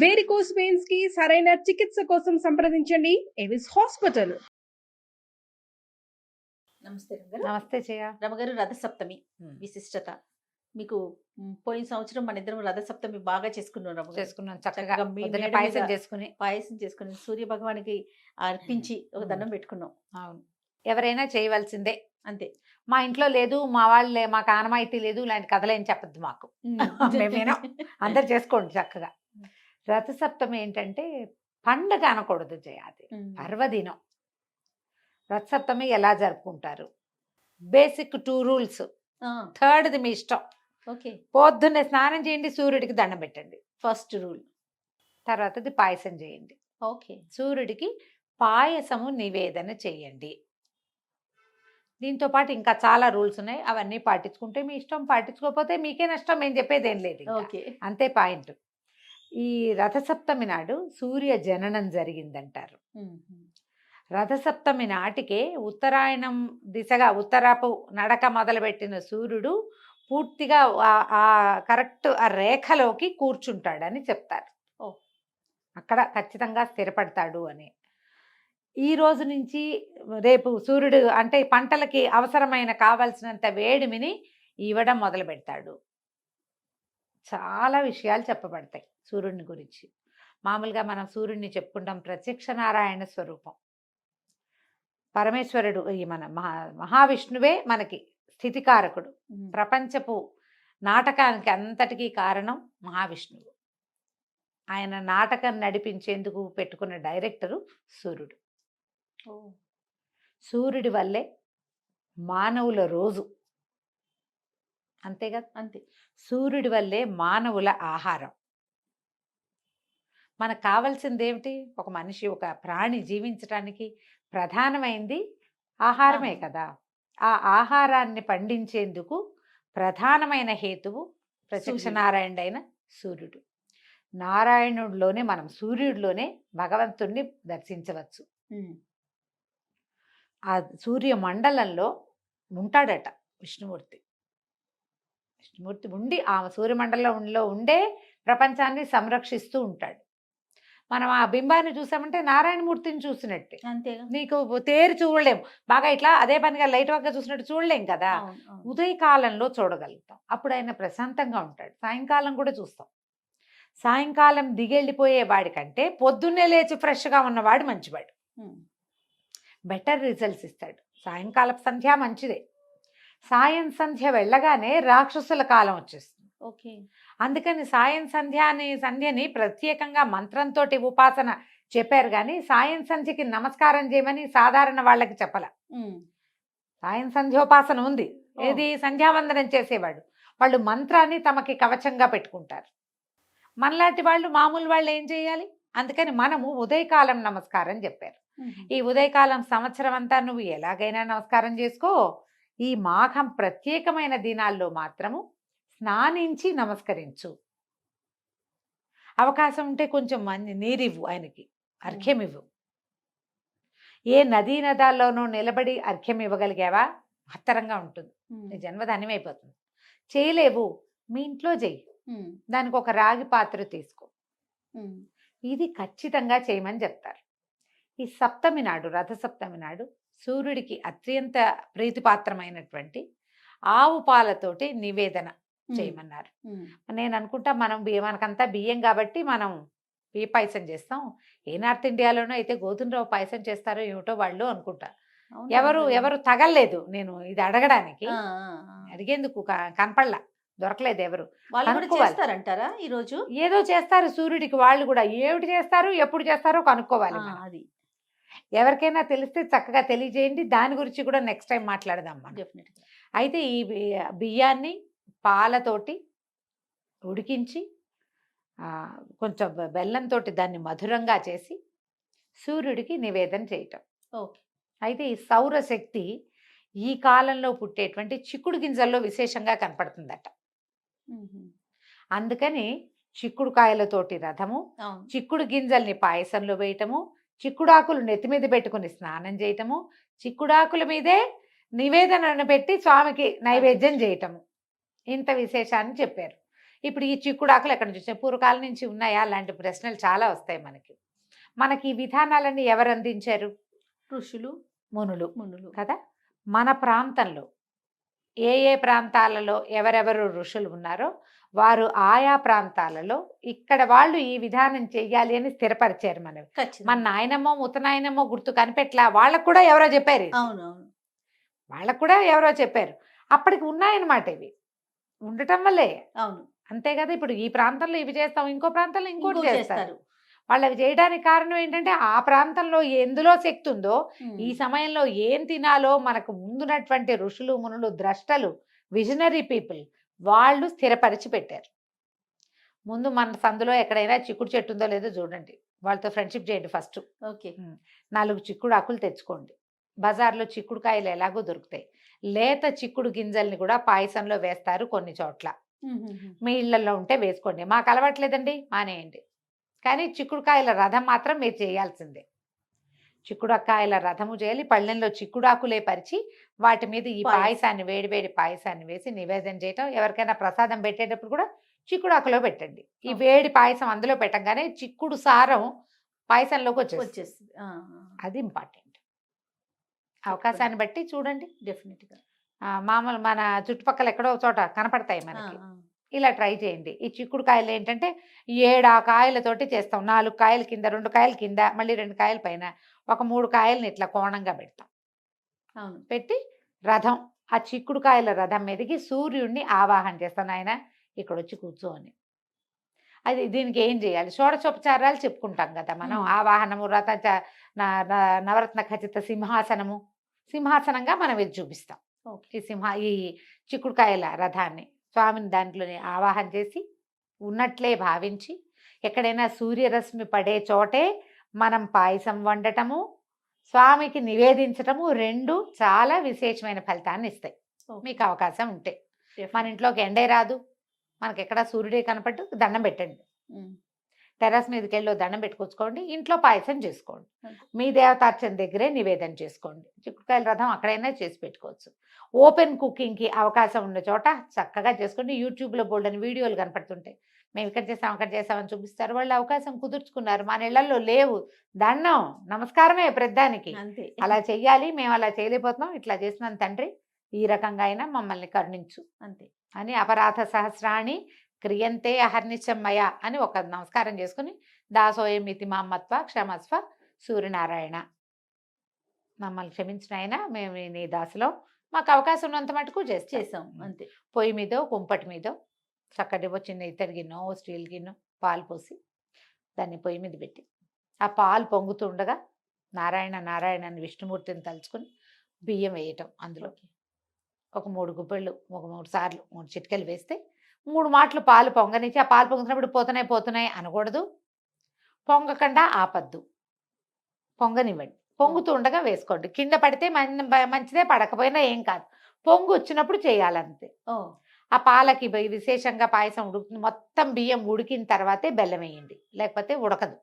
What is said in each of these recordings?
Varicose veins కి సరైన చికిత్స కోసం సంప్రదించండి ఎవిస్ హాస్పిటల్. నమస్తే రమగారు. నమస్తే జయ. రమగారు, రథసప్తమి విశిష్టత మీకు పోయిన సంవత్సరం మన ఇద్దరం రథసప్తమి బాగా చేసుకున్నాం రమగారు. చేసుకున్నాం చక్కగా. మీ పొద్దున్నే మేడ పాయసం మీద చేసుకుని సూర్య భగవానికి అర్పించి ఒక దండం పెట్టుకున్నాం. అవును, ఎవరైనా చేయవలసిందే అంతే. మా ఇంట్లో లేదు, మా వాళ్ళే, మాకు ఆనమాయితీ లేదు, ఇలాంటి కథలేం చెప్పద్దు మాకు. మేమేనా అందరు చేసుకోండి చక్కగా. రథసప్తమి ఏంటంటే పండగ అనకూడదు జయ, అది పర్వదినం. రథసప్తమి ఎలా జరుపుకుంటారు? Basic 2 rules. థర్డ్ది మీ ఇష్టం. ఓకే. పొద్దున్నే స్నానం చేయండి, సూర్యుడికి దండం పెట్టండి, ఫస్ట్ రూల్. తర్వాతది పాయసం చేయండి. ఓకే. సూర్యుడికి పాయసము నివేదన చేయండి. దీంతో పాటు ఇంకా చాలా రూల్స్ ఉన్నాయి, అవన్నీ పాటించుకుంటే మీ ఇష్టం, పాటించుకోకపోతే మీకే నష్టం, మేము చెప్పేది ఏం లేదు. ఓకే. అంతే పాయింట్. ఈ రథసప్తమి నాడు సూర్య జననం జరిగిందంటారు. రథసప్తమి నాటికే ఉత్తరాయణం దిశగా ఉత్తరపు నడక మొదలుపెట్టిన సూర్యుడు పూర్తిగా ఆ కరెక్ట్ ఆ రేఖలోకి కూర్చుంటాడని చెప్తారు. అక్కడ ఖచ్చితంగా స్థిరపడతాడు అని. ఈ రోజు నుంచి రేపు సూర్యుడు అంటే పంటలకి అవసరమైన కావాల్సినంత వేడిమిని ఇవ్వడం మొదలు పెడతాడు. చాలా విషయాలు చెప్పబడతాయి సూర్యుడిని గురించి. మామూలుగా మనం సూర్యుడిని చెప్పుకుంటాం ప్రత్యక్ష నారాయణ స్వరూపం. పరమేశ్వరుడు, ఈ మన మహావిష్ణువే మనకి స్థితికారకుడు. ప్రపంచపు నాటకానికి అంతటికీ కారణం మహావిష్ణువు. ఆయన నాటకం నడిపించేందుకు పెట్టుకున్న డైరెక్టరు సూర్యుడు. సూర్యుడి వల్లే మానవుల రోజు, అంతేగా? అంతే. సూర్యుడి వల్లే మానవుల ఆహారం. మనకు కావాల్సింది ఏమిటి? ఒక మనిషి, ఒక ప్రాణి జీవించడానికి ప్రధానమైంది ఆహారమే కదా. ఆ ఆహారాన్ని పండించేందుకు ప్రధానమైన హేతువు ప్రత్యక్ష నారాయణుడైన సూర్యుడు. నారాయణుడిలోనే మనం సూర్యుడిలోనే భగవంతుణ్ణి దర్శించవచ్చు. ఆ సూర్య మండలంలో ఉంటాడట విష్ణుమూర్తి. విష్ణుమూర్తి ఉండి ఆ సూర్యమండలంలో ఉండే ప్రపంచాన్ని సంరక్షిస్తూ ఉంటాడు. మనం ఆ బింబాన్ని చూసామంటే నారాయణమూర్తిని చూసినట్టే. అంతే. నీకు తేరు చూడలేం, బాగా ఇట్లా అదే పనిగా లైట్ వర్క్గా చూసినట్టు చూడలేం కదా. ఉదయకాలంలో చూడగలుగుతాం, అప్పుడు ఆయన ప్రశాంతంగా ఉంటాడు. సాయంకాలం కూడా చూస్తాం. సాయంకాలం దిగెళ్ళిపోయే వాడికంటే పొద్దున్నే లేచి ఫ్రెష్గా ఉన్నవాడు మంచివాడు, బెటర్ రిజల్ట్స్ ఇస్తాడు. సాయంకాలపు సంధ్య మంచిదే. సాయం సంధ్య వెళ్ళగానే రాక్షసుల కాలం వచ్చేస్తుంది. ఓకే. అందుకని సాయం సంధ్యని ప్రత్యేకంగా మంత్రంతో ఉపాసన చెప్పారు, కానీ సాయం సంధ్యకి నమస్కారం చేయమని సాధారణ వాళ్ళకి చెప్పాల. సాయం సంధ్యోపాసన ఉంది. ఏది? సంధ్యావందనం చేసేవాడు వాళ్ళు మంత్రాన్ని తమకి కవచంగా పెట్టుకుంటారు. మనలాంటి వాళ్ళు, మామూలు వాళ్ళు ఏం చేయాలి? అందుకని మనము ఉదయకాలం నమస్కారం చెప్పారు. ఈ ఉదయకాలం సంవత్సరం అంతా నువ్వు ఎలాగైనా నమస్కారం చేసుకో. ఈ మాఘం ప్రత్యేకమైన దినాల్లో మాత్రము స్నానించి నమస్కరించు. అవకాశం ఉంటే కొంచెం నీరివ్వు, ఆయనకి అర్ఘ్యం ఇవ్వు. ఏ నదీ నదాల్లోనూ నిలబడి అర్ఘ్యం ఇవ్వగలిగావా మహత్తరంగా ఉంటుంది, నీ జన్మ ధన్యమైపోతుంది. చేయలేవు, మీ ఇంట్లో చెయ్యి. దానికి ఒక రాగి పాత్ర తీసుకో. ఇది ఖచ్చితంగా చేయమని చెప్తారు. ఈ సప్తమి నాడు, రథసప్తమి నాడు సూర్యుడికి అత్యంత ప్రీతిపాత్రమైనటువంటి ఆవు పాలతోటి నివేదన చేయమన్నారు. నేను అనుకుంటా మనకంతా బియ్యం కాబట్టి మనం బియ్య పాయసం చేస్తాం. ఏ నార్త్ ఇండియాలోనో అయితే గోధుమ రవ్వ పాయసం చేస్తారో ఏమిటో వాళ్ళు అనుకుంటా. ఎవరు తగలలేదు నేను ఇది అడగడానికి, అడిగేందుకు కనపడలా, దొరకలేదు ఎవరు. చేస్తారంటారా ఈరోజు? ఏదో చేస్తారు సూర్యుడికి వాళ్ళు కూడా. ఏమిటి చేస్తారు, ఎప్పుడు చేస్తారో కనుక్కోవాలి. అది ఎవరికైనా తెలిస్తే చక్కగా తెలియజేయండి. దాని గురించి కూడా నెక్స్ట్ టైం మాట్లాడదాం మనం. డెఫినెట్గా. అయితే ఈ బియ్యాన్ని పాలతోటి ఉడికించి కొంచెం బెల్లంతో దాన్ని మధురంగా చేసి సూర్యుడికి నివేదన చేయటం. ఓకే. అయితే ఈ సౌరశక్తి ఈ కాలంలో పుట్టేటువంటి చిక్కుడు గింజల్లో విశేషంగా కనపడుతుందట. అందుకని చిక్కుడుకాయలతోటి రథము, చిక్కుడు గింజల్ని పాయసంలో వేయటము, చిక్కుడాకులు నెత్తి మీద పెట్టుకుని స్నానం చేయటము, చిక్కుడాకుల మీదే నివేదనను పెట్టి స్వామికి నైవేద్యం చేయటము, ఇంత విశేషాన్ని చెప్పారు. ఇప్పుడు ఈ చిక్కుడాకులు ఎక్కడ నుంచి వచ్చాయి, పూర్వకాలం నుంచి ఉన్నాయా, అలాంటి ప్రశ్నలు చాలా వస్తాయి మనకి ఈ విధానాలన్నీ ఎవరు అందించారు? ఋషులు మునులు కదా. మన ప్రాంతంలో ఏ ప్రాంతాలలో ఎవరెవరు ఋషులు ఉన్నారో వారు ఆయా ప్రాంతాలలో ఇక్కడ వాళ్ళు ఈ విధానం చెయ్యాలి అని స్థిరపరిచారు. మన ఖచ్చితంగా. నాయనమ్మో ముత్తనాయనమ్మో గుర్తు కనిపెట్లా, వాళ్ళకు కూడా ఎవరో చెప్పారు ఇది. అవునవును. వాళ్ళకు కూడా ఎవరో చెప్పారు. అప్పటికి ఉన్నాయన్నమాట ఇవి. ఉండటం వల్లే. అవును. అంతే కదా. ఇప్పుడు ఈ ప్రాంతంలో ఇవి చేస్తాం, ఇంకో ప్రాంతంలో ఇంకోటి ఇంకోటి చేస్తారు. చేస్తారు. వాళ్ళు అవి చేయడానికి కారణం ఏంటంటే ఆ ప్రాంతంలో ఎందులో శక్తి ఉందో ఈ సమయంలో ఏం తినాలో మనకు ముందున్నటువంటి ఋషులు మునులు ద్రష్టలు విజనరీ పీపుల్ వాళ్ళు స్థిరపరిచి పెట్టారు. ముందు మన సందులో ఎక్కడైనా చిక్కుడు చెట్టు ఉందో లేదో చూడండి, వాళ్ళతో ఫ్రెండ్షిప్ చేయండి. First okay. 4 చిక్కుడు ఆకులు తెచ్చుకోండి. బజార్లో చిక్కుడుకాయలు ఎలాగో దొరుకుతాయి. లేత చిక్కుడు గింజల్ని కూడా పాయసంలో వేస్తారు కొన్ని చోట్ల. మీ ఇళ్లలో ఉంటే వేసుకోండి. మాకు అలవాట్లేదండి, మానేయండి. కానీ చిక్కుడుకాయల రథం మాత్రం మీరు చేయాల్సిందే. చిక్కుడుకాయల రథము చేయాలి. పళ్ళెంలో చిక్కుడాకులే పరిచి వాటి మీద ఈ పాయసాన్ని వేడి పాయసాన్ని వేసి నివేదన చేయటం. ఎవరికైనా ప్రసాదం పెట్టేటప్పుడు కూడా చిక్కుడాకులో పెట్టండి. ఈ వేడి పాయసం అందులో పెట్టగానే చిక్కుడు సారం పాయసంలోకి వచ్చేస్తుంది. అది ఇంపార్టెంట్. అవకాశాన్ని బట్టి చూడండి. డెఫినెట్గా మామూలు మన చుట్టుపక్కల ఎక్కడో చోట కనపడతాయి మనకి. ఇలా ట్రై చేయండి. ఈ చిక్కుడుకాయలు ఏంటంటే 7 కాయలతోటి చేస్తాం. 4 కాయల కింద, 2 కాయల కింద, మళ్ళీ 2 కాయల పైన ఒక 3 కాయలని ఇట్లా కోణంగా పెడతాం. అవును. పెట్టి రథం, ఆ చిక్కుడుకాయల రథం మీదకి సూర్యుడిని ఆవాహన చేస్తాను. ఆయన ఇక్కడ వచ్చి కూర్చోని. అది దీనికి ఏం చేయాలి, షోడశోపచారాలు చెప్పుకుంటాం కదా మనం. ఆవాహనము, రథ నవరత్న ఖచ్చిత సింహాసనంగా మనం ఇది చూపిస్తాం. ఈ చిక్కుడుకాయల రథాన్ని స్వామిని దాంట్లోనే ఆవాహన చేసి ఉన్నట్లే భావించి ఎక్కడైనా సూర్యరశ్మి పడే చోటే మనం పాయసం వండటము, స్వామికి నివేదించటము 2 చాలా విశేషమైన ఫలితాన్ని ఇస్తాయి. మీకు అవకాశం ఉంటే. మన ఇంట్లోకి ఎండే రాదు, మనకి ఎక్కడ సూర్యుడే కనపడ్డు, దండం పెట్టండి. టెర్రస్ మీదకి వెళ్ళి దండం పెట్టుకొచ్చుకోండి. ఇంట్లో పాయసం చేసుకోండి. మీ దేవతార్చన దగ్గరే నివేదన చేసుకోండి. చిక్కుడుకాయల రథం అక్కడైనా చేసి పెట్టుకోవచ్చు. ఓపెన్ కుకింగ్కి అవకాశం ఉన్న చోట చక్కగా చేసుకోండి. యూట్యూబ్లో బోల్డని వీడియోలు కనపడుతుంటాయి. మేము ఇక్కడ చేసాం అక్కడ చేసామని చూపిస్తారు. వాళ్ళు అవకాశం కుదుర్చుకున్నారు, మన ఇళ్లలో లేవు. దండం నమస్కారమే ప్రద్దానికి. అలా చెయ్యాలి, మేము అలా చేయలేకపోతున్నాం, ఇట్లా చేసినాం తండ్రి, ఈ రకంగా అయినా మమ్మల్ని కరుణించు అంతే అని అపరాధ సహస్రాణి క్రియంతే అహర్నిశమ్మయ అని ఒక నమస్కారం చేసుకుని దాసోయమితి మామత్వ క్షమస్వ సూర్యనారాయణ, మమ్మల్ని క్షమించిన ఆయన, మేము నీ దాసులో, మాకు అవకాశం ఉన్నంత మటుకు చేసాం అంతే. పొయ్యి మీదో కుంపటి మీదో చక్కటి చిన్న ఇత్తడి గిన్నె స్టీల్ గిన్నె పాలు పోసి దాన్ని పొయ్యి మీద పెట్టి ఆ పాలు పొంగుతుండగా నారాయణ నారాయణ అని విష్ణుమూర్తిని తలుచుకుని బియ్యం వేయటం. అందులోకి ఒక 3 గుప్పెళ్ళు, ఒక 3 సార్లు 3 చిటికెలు వేస్తే 3 మాటలు పాలు పొంగనిచ్చి, ఆ పాలు పొంగుతున్నప్పుడు పోతున్నాయి అనకూడదు, పొంగకుండా ఆపద్దు, పొంగనివ్వండి. పొంగుతూ ఉండగా వేసుకోండి. కింద పడితే మంచిదే, పడకపోయినా ఏం కాదు. పొంగు వచ్చినప్పుడు చేయాలంతే. ఆ పాలకి విశేషంగా పాయసం ఉడుకుతుంది. మొత్తం బియ్యం ఉడికిన తర్వాతే బెల్లం వేయండి, లేకపోతే ఉడకదు,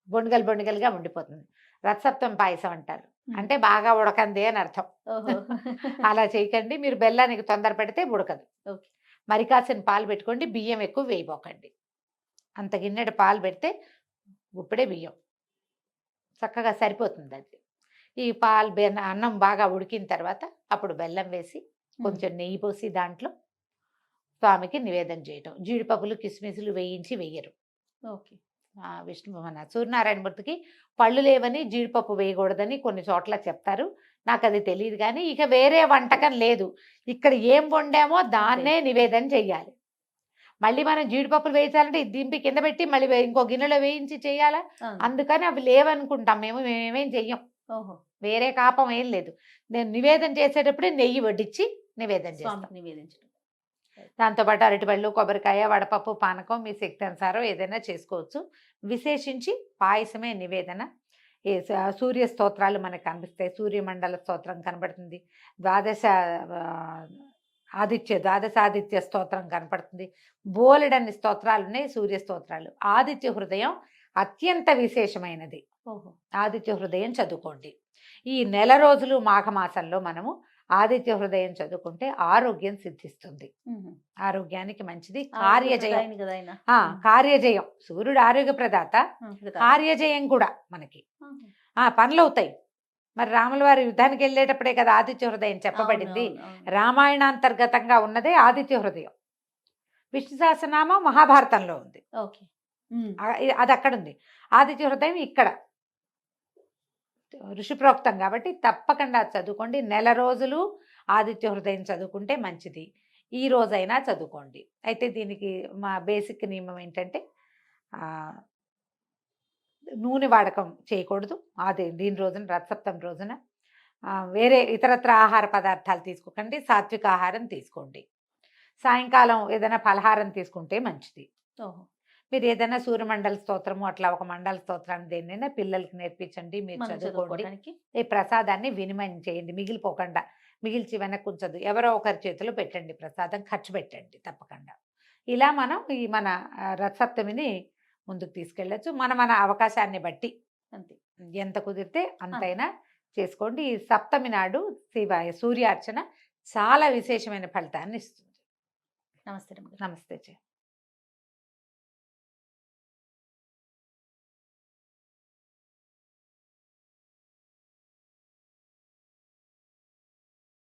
బొండుగలుగా ఉండిపోతుంది. రథసప్తం పాయసం అంటారు, అంటే బాగా ఉడకంది అని అర్థం. అలా చేయకండి. మీరు బెల్లానికి తొందర పెడితే ఉడకదు. మరి కాసిన పాలు పెట్టుకోండి, బియ్యం ఎక్కువ వేయబోకండి. అంత గిన్నెడు పాలు పెడితే గుప్పెడే బియ్యం చక్కగా సరిపోతుంది. అది ఈ పాలు అన్నం బాగా ఉడికిన తర్వాత అప్పుడు బెల్లం వేసి కొంచెం నెయ్యి పోసి దాంట్లో స్వామికి నివేదన చేయటం. జీడిపప్పులు కిస్మిసులు వేయించి వేయరు. మన సూర్యనారాయణమూర్తికి పళ్ళు లేవని జీడిపప్పు వేయకూడదని కొన్ని చోట్ల చెప్తారు, నాకు అది తెలియదు. కానీ ఇక వేరే వంటకం లేదు, ఇక్కడ ఏం వండామో దాన్నే నివేదన చెయ్యాలి. మళ్ళీ మనం జీడిపప్పులు వేయించాలంటే దింపి కింద పెట్టి మళ్ళీ ఇంకో గిన్నెలో వేయించి చేయాలా, అందుకని అవి లేవనుకుంటాం. మేమేం చెయ్యం, వేరే కాపం ఏం లేదు. నేను నివేదన చేసేటప్పుడే నెయ్యి వడ్డించి నివేదన నివేదించడం. దాంతోపాటు అరటిపళ్ళు, కొబ్బరికాయ, వడపప్పు, పానకం మీ శక్తి అనుసారం ఏదైనా చేసుకోవచ్చు. విశేషించి పాయసమే నివేదన. సూర్య స్తోత్రాలు మనకు కనిపిస్తాయి. సూర్యమండల స్తోత్రం కనబడుతుంది, ద్వాదశాదిత్య స్తోత్రం కనపడుతుంది. బోలెడన్ని స్తోత్రాలు ఉన్నాయి, సూర్య స్తోత్రాలు. ఆదిత్య హృదయం అత్యంత విశేషమైనది. ఆదిత్య హృదయం చదువుకోండి. ఈ నెల రోజులు మాఘమాసంలో మనము ఆదిత్య హృదయం చదువుకుంటే ఆరోగ్యం సిద్ధిస్తుంది. ఆరోగ్యానికి మంచిది. కార్యజయం కదా ఆయన. కార్యజయం, సూర్యుడు ఆరోగ్య ప్రదాత, కార్యజయం కూడా మనకి పనులు అవుతాయి. మరి రాముల వారి యుద్ధానికి వెళ్ళేటప్పుడే కదా ఆదిత్య హృదయం చెప్పబడింది. రామాయణాంతర్గతంగా ఉన్నదే ఆదిత్య హృదయం. విష్ణు సహస్రనామం మహాభారతంలో ఉంది, అది అక్కడ ఉంది. ఆదిత్య హృదయం ఇక్కడ ఋషిప్రోక్తం కాబట్టి తప్పకుండా చదువుకోండి. నెల రోజులు ఆదిత్య హృదయం చదువుకుంటే మంచిది. ఈ రోజైనా చదువుకోండి. అయితే దీనికి మా బేసిక్ నియమం ఏంటంటే నూనె వాడకం చేయకూడదు. దీని రోజున రథసప్తమి రోజున వేరే ఇతరత్ర ఆహార పదార్థాలు తీసుకోకండి. సాత్విక ఆహారం తీసుకోండి. సాయంకాలం ఏదైనా ఫలహారం తీసుకుంటే మంచిది. మీరు ఏదైనా సూర్యమండల స్తోత్రము అట్లా ఒక మండల స్తోత్రాన్ని దేన్నైనా పిల్లలకి నేర్పించండి. మీరు చదువుకోండి. ఈ ప్రసాదాన్ని వినిమయం చేయండి, మిగిలిపోకుండా. మిగిల్చి వెనక్కి ఉంచదు, ఎవరో ఒకరి చేతిలో పెట్టండి. ప్రసాదం ఖర్చు పెట్టండి తప్పకుండా. ఇలా మనం ఈ మన రథసప్తమిని ముందుకు తీసుకెళ్ళచ్చు. మన అవకాశాన్ని బట్టి అంతే, ఎంత కుదిరితే అంతైనా చేసుకోండి. ఈ సప్తమి నాడు సూర్యార్చన చాలా విశేషమైన ఫలితాన్ని ఇస్తుంది. నమస్తే. నమస్తే.